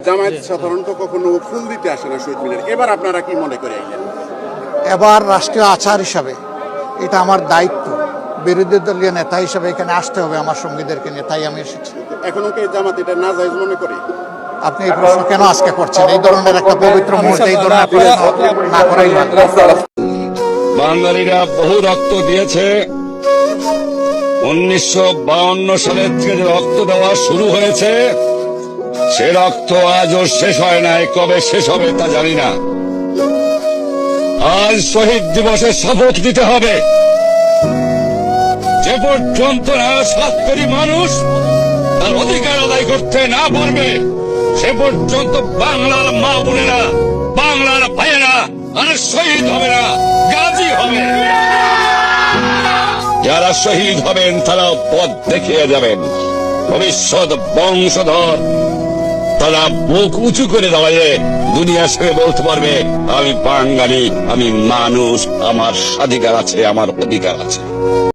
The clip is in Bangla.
জামায়াত সাধারণত কখনো ফুল দিতে আসে না শহীদ মিনারে, এবার আপনারা কি মনে করে আইলেন? এবার রাষ্ট্রীয় আচার হিসাবে এটা আমার দায়িত্ব, বিরোধী দলীয় নেতা হিসাবে এখানে আসতে হবে আমার সঙ্গীদেরকে নিয়ে, তাই আমি এসেছি। এখনো কি জামাত এটা নাজায়েজ মনে করে? আপনি এই প্রশ্ন কেন আজকে করছেন? এই ধরনের একটা পবিত্র মুহূর্তে এই ধরনের প্রশ্ন না করাই ভালো। বাঙালিরা বহু রক্ত দিয়েছে। 1952 সালের থেকে যে রক্ত দেওয়া শুরু হয়েছে, সে রক্ত আজও শেষ হয় নাই। কবে শেষ হবে তা জানি না। আজ শহীদ দিবসে শপথ দিতে হবে, যে পর্যন্ত না 7 কোটি মানুষ তার অধিকার আদায় করতে না পারবে, সে পর্যন্ত বাংলার মা বোনেরা, বাংলার ভাইয়েরা আর শহীদ হবে না, গাজী হবে। যারা শহীদ হবেন তারা পথ দেখিয়ে যাবেন। ভবিষ্যৎ বংশধর তারা বুক উঁচু করে দাঁড়িয়ে দুনিয়ার সঙ্গে বলতে পারবে, আমি বাঙালি, আমি মানুষ, আমার স্বাধিকার আছে, আমার অধিকার আছে।